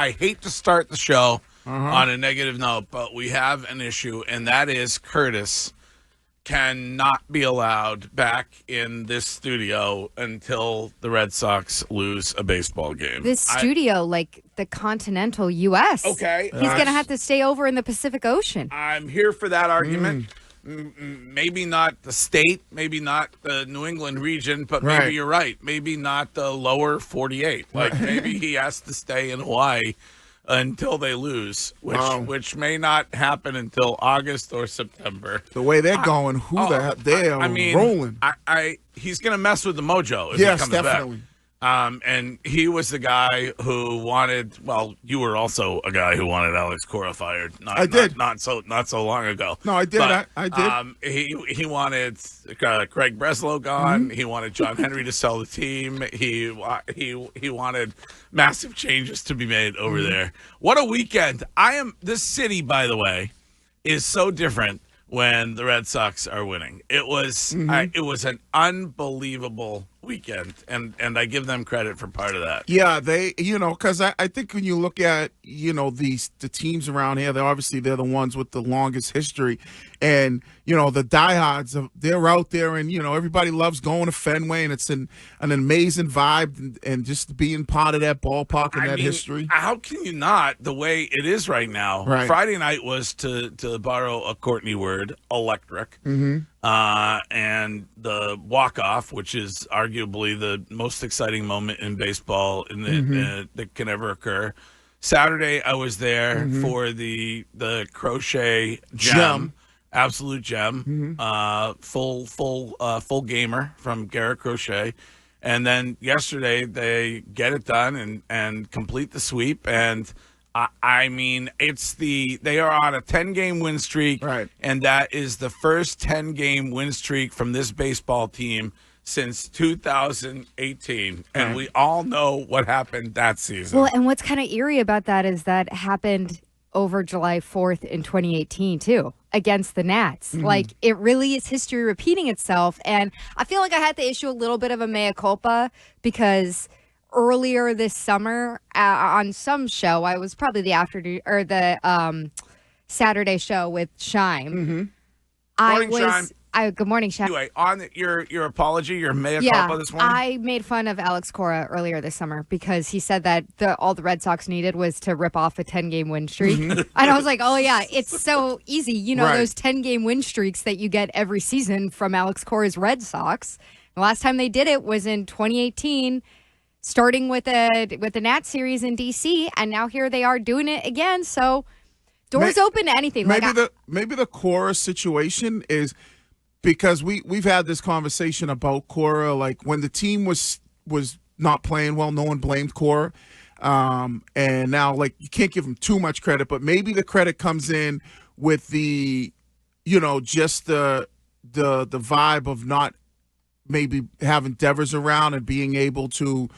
I hate to start the show on a negative note, but we have an issue, and that is Curtis cannot be allowed back in this studio until the Red Sox lose a baseball game. This studio, like the continental U.S. Okay. He's going to have to stay over in the Pacific Ocean. I'm here for that argument. Maybe not the state, maybe not the New England region, but maybe you're right. Maybe not the lower 48. Like maybe he has to stay in Hawaii until they lose, which may not happen until August or September. The way they're going, they are rolling. He's going to mess with the mojo if he comes definitely. back. And he was the guy who wanted. Well, you were also a guy who wanted Alex Cora fired. I did not so long ago. No, I did. But, I did. He wanted Craig Breslow gone. He wanted John Henry to sell the team. He wanted massive changes to be made over there. What a weekend! This city, by the way, is so different when the Red Sox are winning. It was it was an unbelievable weekend, and I give them credit for part of that. Yeah, they, because I think when you look at, the teams around here, they're the ones with the longest history. And, the diehards, they're out there and, everybody loves going to Fenway, and it's an amazing vibe and just being part of that ballpark and history. How can you not, the way it is right now? Right. Friday night was, to borrow a Courtney word, electric. And the walk-off, which is arguably the most exciting moment in baseball that can ever occur. Saturday, I was there for the Crochet gem. Absolute gem, full gamer from Garrett Crochet, and then yesterday they get it done and complete the sweep. And I mean, they are on a 10-game win streak, right? And that is the first 10-game win streak from this baseball team since 2018, and we all know what happened that season. Well, and what's kind of eerie about that is that happened over July 4th in 2018 too, against the Nats. Like, it really is history repeating itself. And I feel like I had to issue a little bit of a mea culpa because earlier this summer on some show, I was probably the afternoon or the Saturday show with Shime. Morning, Shime. Good morning, Shime. Anyway, on your apology, your mea culpa this morning. I made fun of Alex Cora earlier this summer because he said that all the Red Sox needed was to rip off a 10-game win streak. And I was like, oh, yeah, it's so easy. Those 10-game win streaks that you get every season from Alex Cora's Red Sox. The last time they did it was in 2018, starting with the Nats series in D.C., and now here they are doing it again. So doors open to anything. Maybe the Cora situation is – because we've had this conversation about Cora, like when the team was not playing well, no one blamed Cora. And now, like, you can't give him too much credit, but maybe the credit comes in with the, just the vibe of not maybe having Devers around and being able to,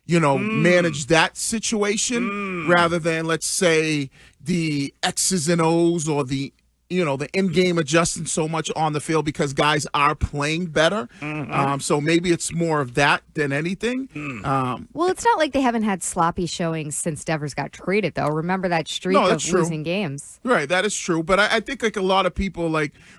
manage that situation rather than, let's say, the X's and O's or the in-game adjusting so much on the field because guys are playing better. So maybe it's more of that than anything. Well, it's not like they haven't had sloppy showings since Devers got traded, though. Remember that streak of losing games. Right, that is true. But I think like a lot of people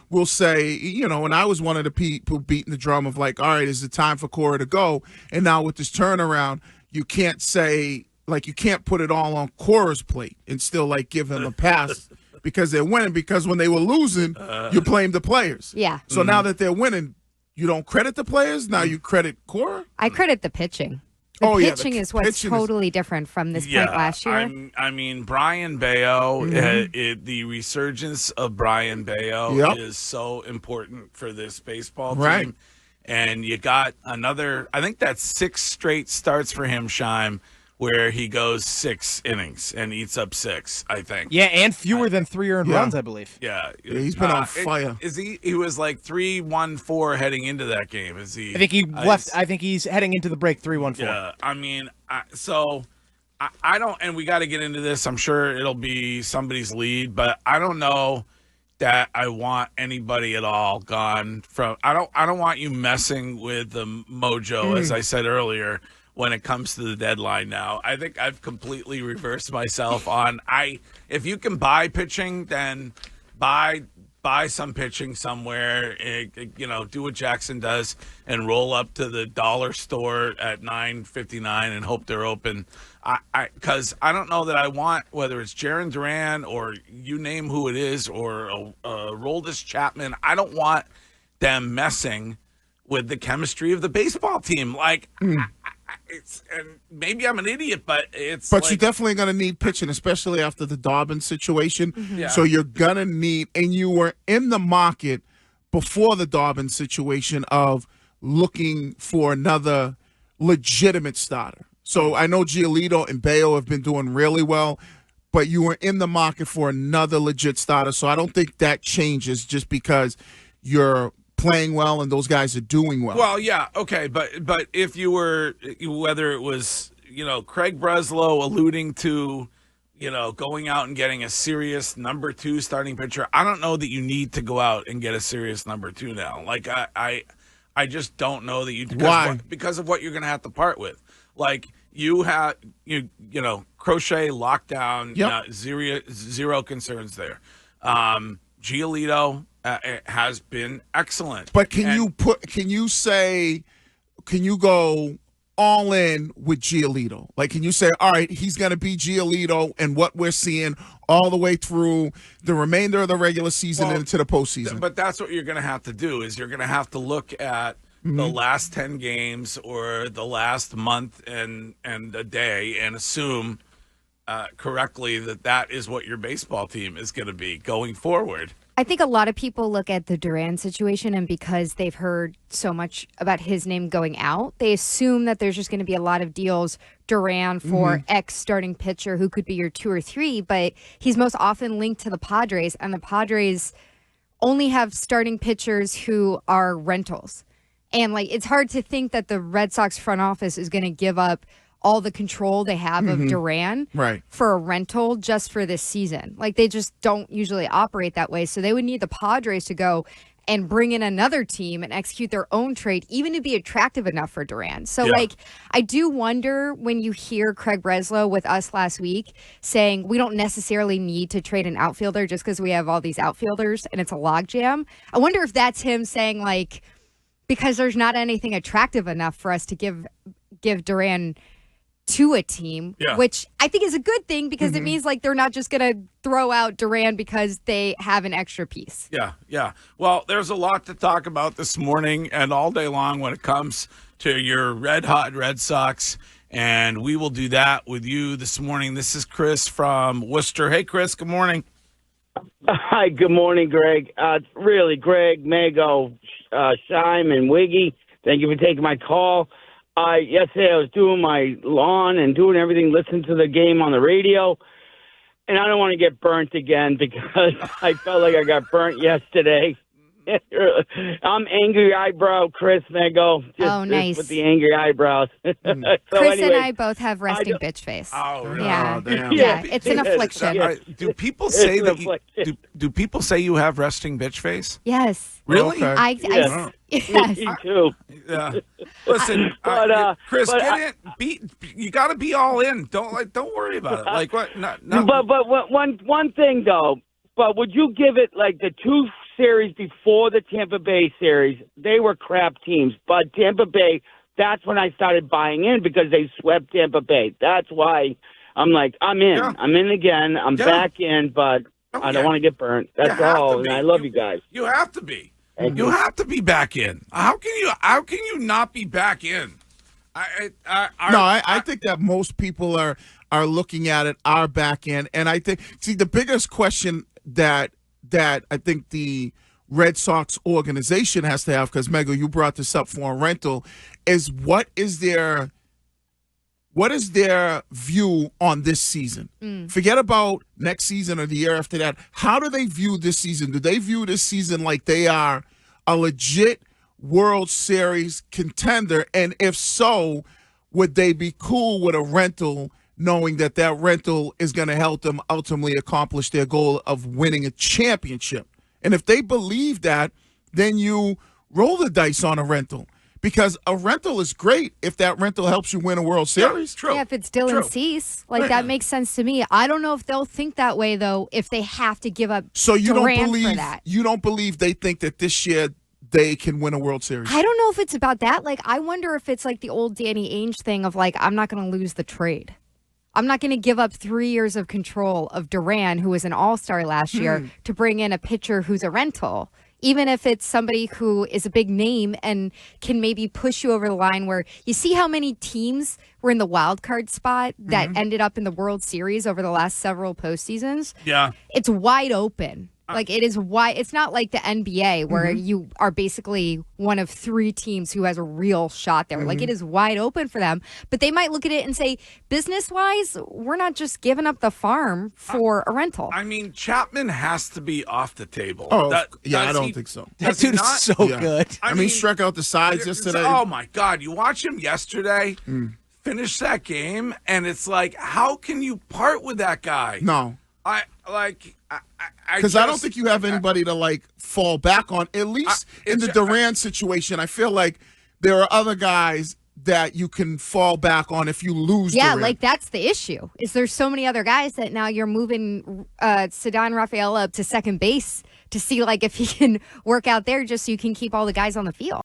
will say, and I was one of the people beating the drum of like, all right, is it time for Cora to go? And now with this turnaround, you can't say, like, you can't put it all on Cora's plate and still like give him a pass. Because they're winning. Because when they were losing, you blame the players. Yeah. So now that they're winning, you don't credit the players. Now you credit Cora. I credit the pitching. The pitching is what's totally different from this point last year. I mean, Brayan Bello, the resurgence of Brayan Bello is so important for this baseball team. Right. And you got another, I think that's 6 straight starts for him, Shime, where he goes 6 innings and eats up 6, I think. Yeah, and fewer than 3 earned runs, I believe. Yeah, he's been on fire. He was like 3-1-4 heading into that game. Is he? I think he left. I think he's heading into the break 3-1-4. Yeah, I mean, I don't, and we got to get into this. I'm sure it'll be somebody's lead, but I don't know that I want anybody at all gone from. I don't want you messing with the mojo, as I said earlier, when it comes to the deadline now. I think I've completely reversed myself on if you can buy pitching, then buy some pitching somewhere, do what Jackson does and roll up to the dollar store at 9:59 and hope they're open. Because I don't know that I want, whether it's Jarren Duran or you name who it is, or Roldis Chapman, I don't want them messing with the chemistry of the baseball team. And maybe I'm an idiot, but it's. But you're definitely going to need pitching, especially after the Dobbins situation. Mm-hmm. Yeah. So you're going to need, and you were in the market before the Dobbins situation of looking for another legitimate starter. So I know Giolito and Bello have been doing really well, but you were in the market for another legit starter. So I don't think that changes just because you're playing well and those guys are doing well. Well, yeah, okay, but if you were, whether it was, Craig Breslow alluding to, going out and getting a serious number 2 starting pitcher, I don't know that you need to go out and get a serious number 2 now. I just don't know that you. Why? Because of what you're going to have to part with. You have, Crochet locked down, Yep. zero concerns there. Giolito has been excellent. But can you go all in with Giolito? Can you say, all right, he's going to be Giolito and what we're seeing all the way through the remainder of the regular season and into the postseason? But that's what you're going to have to do, is you're going to have to look at the last 10 games or the last month and a day and assume correctly that is what your baseball team is going to be going forward. I think a lot of people look at the Duran situation, and because they've heard so much about his name going out, they assume that there's just going to be a lot of deals, Duran for X starting pitcher who could be your 2 or 3, but he's most often linked to the Padres, and the Padres only have starting pitchers who are rentals. And it's hard to think that the Red Sox front office is going to give up all the control they have of Duran for a rental just for this season. They just don't usually operate that way. So they would need the Padres to go and bring in another team and execute their own trade, even to be attractive enough for Duran. So, I do wonder when you hear Craig Breslow with us last week saying we don't necessarily need to trade an outfielder just because we have all these outfielders and it's a logjam. I wonder if that's him saying, because there's not anything attractive enough for us to give Duran to a team, which I think is a good thing because it means they're not just going to throw out Duran because they have an extra piece. Yeah. Well, there's a lot to talk about this morning and all day long when it comes to your red hot Red Sox, and we will do that with you this morning. This is Chris from Worcester. Hey, Chris, good morning. Hi, good morning, Greg. Really, Greg, Mago, Shime, and Wiggy, thank you for taking my call. Yesterday I was doing my lawn and doing everything, listening to the game on the radio, and I don't want to get burnt again because I felt like I got burnt yesterday. I'm angry eyebrow, Chris Mago. Nice. With the angry eyebrows. Chris and I both have resting bitch face. Oh, really? Yeah. Damn. Yeah, it's an affliction. Do people say that do people say you have resting bitch face? Yes. Really? Okay. Yes. Me too. Yeah. Listen, Chris, get in. You got to be all in. Don't worry about it. What? No. But one thing though. But would you give it the 2 series before the Tampa Bay series? They were crap teams, but Tampa Bay. That's when I started buying in because they swept Tampa Bay. That's why I'm I'm in. Yeah. I'm in again. I'm back in, but I don't want to get burnt. That's all. And I love you guys. You have to be. You have to be back in. How can you not be back in? I think that most people are looking at it, are back in, and I think the biggest question that I think the Red Sox organization has to have, because Mego, you brought this up for a rental, is what is their view on this season? Forget about next season or the year after that. How do they view this season? Do they view this season like they are a legit World Series contender? And if so, would they be cool with a rental, knowing that rental is going to help them ultimately accomplish their goal of winning a championship? And if they believe that, then you roll the dice on a rental, because a rental is great if that rental helps you win a World Series. True. Yeah, if it's Dylan Cease, that makes sense to me. I don't know if they'll think that way though if they have to give up. So you Duran don't believe for that. you don't believe they think that this year they can win a World Series? I don't know if it's about that. I wonder if it's like the old Danny Ainge thing of I'm not going to lose the trade. I'm not going to give up 3 years of control of Duran, who was an all-star last year, to bring in a pitcher who's a rental. Even if it's somebody who is a big name and can maybe push you over the line, where you see how many teams were in the wild card spot that ended up in the World Series over the last several postseasons. Yeah. It's wide open. It is wide. It's not like the NBA where you are basically one of 3 teams who has a real shot there. It is wide open for them. But they might look at it and say, business-wise, we're not just giving up the farm for a rental. I mean, Chapman has to be off the table. Oh, I don't think so. That dude is so good. I mean, he struck out the sides yesterday. Oh, my God. You watch him yesterday, finish that game, and it's like, how can you part with that guy? No. Because I don't think you have anybody to fall back on. At least in the Duran situation, I feel like there are other guys that you can fall back on if you lose. Yeah, Duran. that's the issue. Is there's so many other guys that now you're moving Rafaela up to second base to see if he can work out there just so you can keep all the guys on the field.